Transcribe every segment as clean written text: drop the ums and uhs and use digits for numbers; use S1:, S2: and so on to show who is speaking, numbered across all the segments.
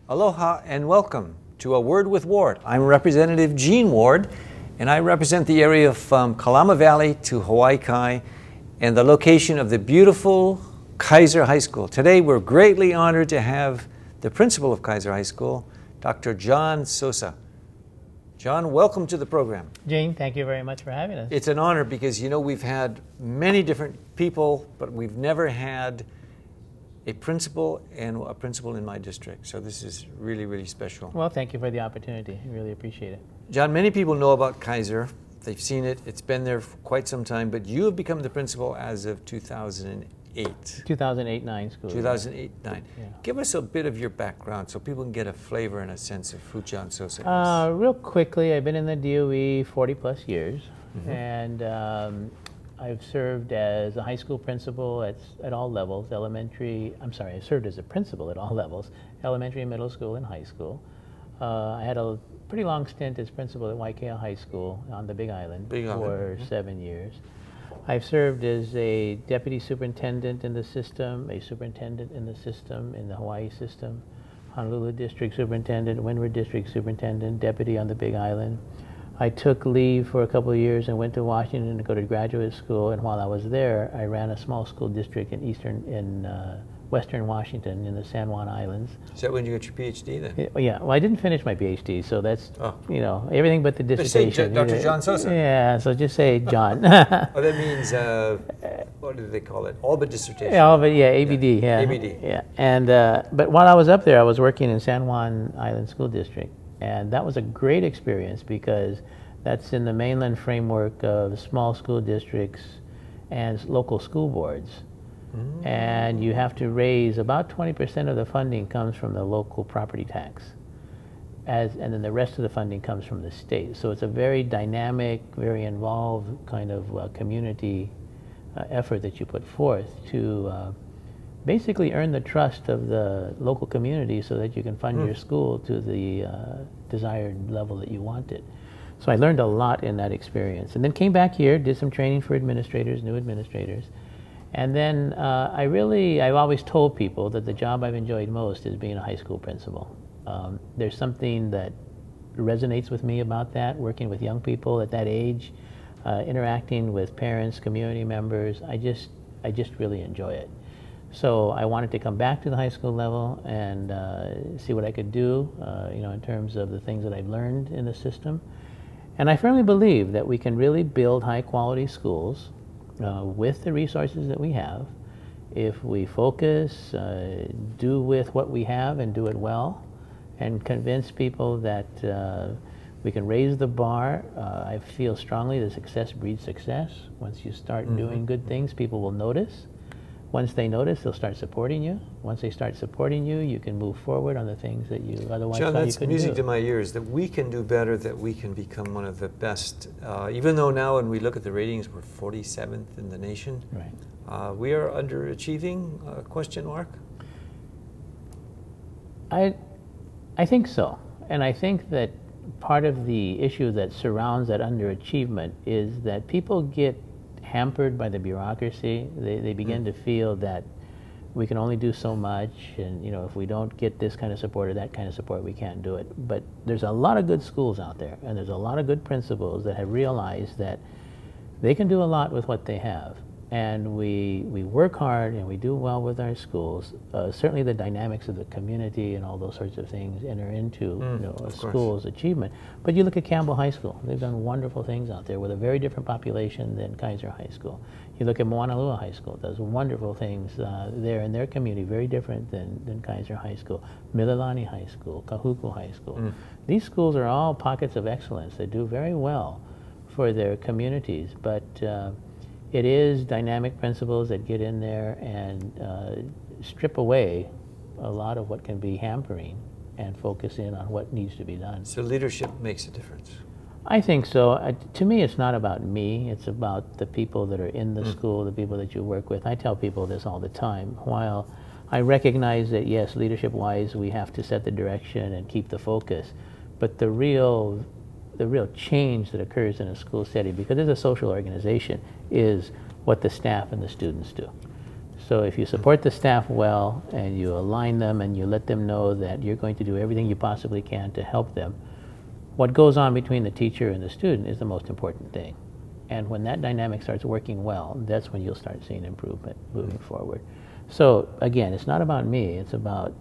S1: Aloha and welcome to A Word with Ward. I'm Representative Gene Ward, and I represent the area from Kalama Valley to Hawaii Kai and the location of the beautiful Kaiser High School. Today we're greatly honored to have the principal of Kaiser High School, Dr. John Sosa. John, welcome to the program.
S2: Gene, thank you very much for having us.
S1: It's an honor because, you know, we've had many different people, but we've never had a principal and a principal in my district. So this is really, really special.
S2: Well, thank you for the opportunity. I really appreciate it.
S1: John, many people know about Kaiser. They've seen it. It's been there for quite some time, but you have become the principal as of 2008.
S2: 2008-9 school.
S1: 2008-9.
S2: Yeah.
S1: Give us a bit of your background so people can get a flavor and a sense of who John Sosa is.
S2: Real quickly, I've been in the DOE 40 plus years, and I've served as a high school principal at all levels, I served as a principal at all levels, elementary, middle school, and high school. I had a pretty long stint as principal at Waikea High School on the Big Island for 7 years. I've served as a deputy superintendent in the system, a superintendent in the system, in the Hawaii system, Honolulu District Superintendent, Windward District Superintendent, deputy on the Big Island. I took leave for a couple of years and went to Washington to go to graduate school, and while I was there, I ran a small school district in Western Washington in the San Juan Islands.
S1: Is that when you got your Ph.D. then?
S2: Yeah, well, I didn't finish my Ph.D., so that's, you know, everything but the dissertation.
S1: Just say Dr. John Sosa.
S2: Yeah, so just say John.
S1: Oh, that means, what do they call it? All but dissertation.
S2: Yeah, all but, yeah, ABD, yeah.
S1: ABD.
S2: Yeah, and, but while I was up there, I was working in San Juan Island School District. And that was a great experience because that's in the mainland framework of small school districts and local school boards. And you have to raise about 20% of the funding comes from the local property tax. And then the rest of the funding comes from the state. So it's a very dynamic, very involved kind of community effort that you put forth to basically earn the trust of the local community so that you can fund your school to the desired level that you want it. So I learned a lot in that experience. And then came back here, did some training for administrators, new administrators. And then I've always told people that the job I've enjoyed most is being a high school principal. There's something that resonates with me about that, working with young people at that age, interacting with parents, community members. I just really enjoy it. So I wanted to come back to the high school level and see what I could do, you know, in terms of the things that I've learned in the system. And I firmly believe that we can really build high-quality schools with the resources that we have if we focus, do with what we have and do it well, and convince people that we can raise the bar. I feel strongly that success breeds success. Once you start doing good things, people will notice. Once they notice, they'll start supporting you. Once they start supporting you, you can move forward on the things that you otherwise
S1: John,
S2: thought you
S1: that's
S2: couldn't
S1: music
S2: do.
S1: to my ears, that we can do better, that we can become one of the best. Even though now when we look at the ratings, we're 47th in the nation.
S2: Right.
S1: We are underachieving, question mark?
S2: I think so. And I think that part of the issue that surrounds that underachievement is that people get hampered by the bureaucracy. They begin to feel that we can only do so much, and you know, if we don't get this kind of support or that kind of support, we can't do it. But there's a lot of good schools out there, and there's a lot of good principals that have realized that they can do a lot with what they have. And we work hard and we do well with our schools. Certainly the dynamics of the community and all those sorts of things enter into a school's achievement. But you look at Campbell High School. They've done wonderful things out there with a very different population than Kaiser High School. You look at Moanalua High School. Does wonderful things there in their community, very different than Kaiser High School. Mililani High School, Kahuku High School. These schools are all pockets of excellence. They do very well for their communities. But it is dynamic principles that get in there and strip away a lot of what can be hampering and focus in on what needs to be done.
S1: So leadership makes a difference.
S2: I think so. To me, it's not about me. It's about the people that are in the school, the people that you work with. I tell people this all the time. While I recognize that, yes, leadership-wise, we have to set the direction and keep the focus, but the real change that occurs in a school setting, because it's a social organization, is what the staff and the students do. So if you support the staff well and you align them and you let them know that you're going to do everything you possibly can to help them, what goes on between the teacher and the student is the most important thing. And when that dynamic starts working well, that's when you'll start seeing improvement moving forward. So again, it's not about me, it's about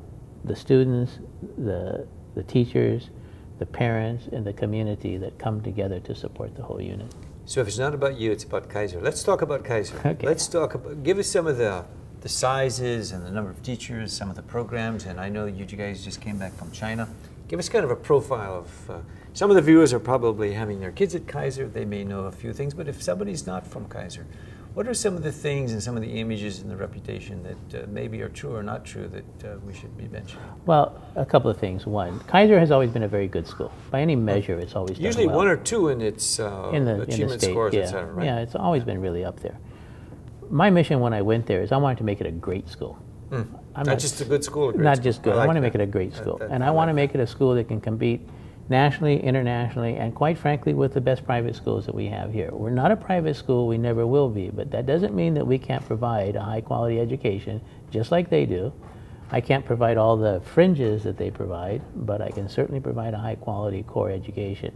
S2: the students, the teachers, the parents, and the community that come together to support the whole unit.
S1: So if it's not about you, it's about Kaiser. Let's talk about Kaiser.
S2: Okay.
S1: Let's talk about, give us some of the sizes and the number of teachers, some of the programs, and I know you guys just came back from China. Give us kind of a profile of, some of the viewers are probably having their kids at Kaiser, they may know a few things, but if somebody's not from Kaiser, what are some of the things and some of the images and the reputation that maybe are true or not true that we should be mentioning?
S2: Well, a couple of things. One, Kaiser has always been a very good school. By any measure, it's always done
S1: usually
S2: well.
S1: one or two in its achievement scores,
S2: yeah.
S1: et cetera, right?
S2: Yeah, it's always been really up there. My mission when I went there is I wanted to make it a great school.
S1: Not just a good school, a great
S2: Not
S1: school.
S2: just good. I
S1: like
S2: want to
S1: that.
S2: make it a great school. And I
S1: like
S2: want to make it a school that can compete nationally, internationally, and quite frankly with the best private schools that we have here. We're not a private school, we never will be, but that doesn't mean that we can't provide a high quality education just like they do. I can't provide all the fringes that they provide, but I can certainly provide a high quality core education.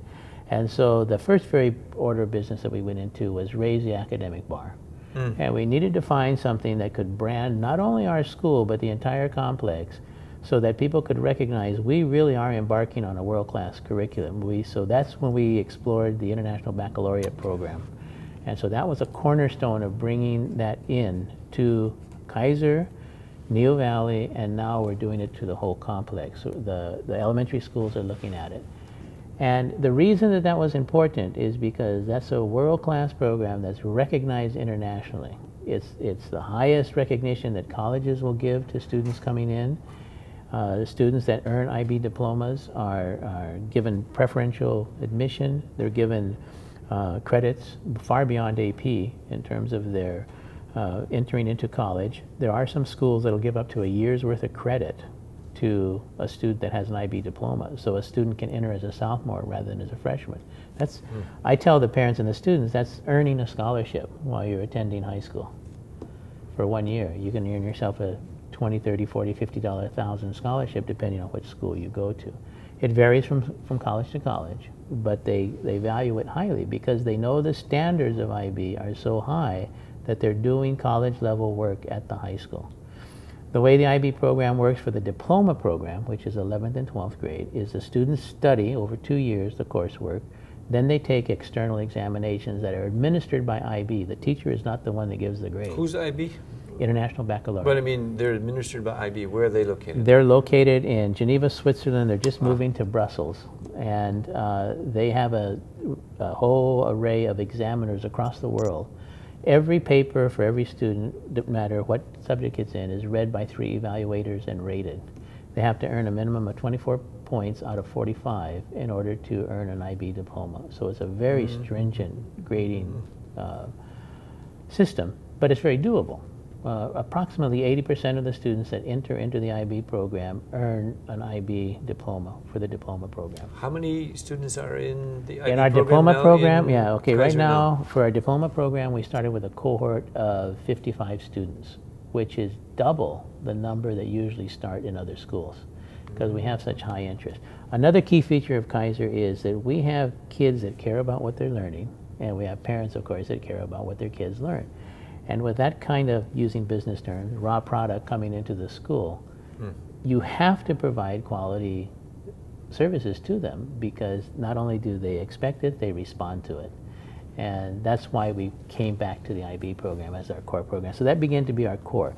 S2: And so the first very order of business that we went into was raise the academic bar. And we needed to find something that could brand not only our school, but the entire complex, so that people could recognize we really are embarking on a world-class curriculum. So that's when we explored the International Baccalaureate program. And so that was a cornerstone of bringing that in to Kaiser, Neo Valley, and now we're doing it to the whole complex. So the elementary schools are looking at it. And the reason that that was important is because that's a world-class program that's recognized internationally. It's the highest recognition that colleges will give to students coming in. The students that earn IB diplomas are given preferential admission. They're given credits far beyond AP in terms of their entering into college. There are some schools that will give up to a year's worth of credit to a student that has an IB diploma, so a student can enter as a sophomore rather than as a freshman. That's, I tell the parents and the students, that's earning a scholarship while you're attending high school for 1 year. You can earn yourself a $20, $30, $40, $50 thousand scholarship depending on which school you go to. It varies from college to college, but they value it highly because they know the standards of IB are so high that they're doing college level work at the high school. The way the IB program works for the diploma program, which is 11th and 12th grade, is the students study over 2 years the coursework, then they take external examinations that are administered by IB. The teacher is not the one that gives the grade.
S1: Who's IB?
S2: International Baccalaureate.
S1: But I mean, they're administered by IB. Where are they located?
S2: They're located in Geneva, Switzerland. They're just moving to Brussels. And they have a whole array of examiners across the world. Every paper for every student, no matter what subject it's in, is read by 3 evaluators and rated. They have to earn a minimum of 24 points out of 45 in order to earn an IB diploma. So it's a very stringent grading system, but it's very doable. Approximately 80% of the students that enter into the IB program earn an IB diploma for the diploma program.
S1: How many students are in the IB
S2: in our
S1: program
S2: diploma
S1: now
S2: program, yeah, okay, right
S1: Kaiser
S2: now for our diploma program we started with a cohort of 55 students, which is double the number that usually start in other schools because we have such high interest. Another key feature of Kaiser is that we have kids that care about what they're learning, and we have parents, of course, that care about what their kids learn. And with that kind of, using business terms, raw product coming into the school, you have to provide quality services to them because not only do they expect it, they respond to it. And that's why we came back to the IB program as our core program. So that began to be our core.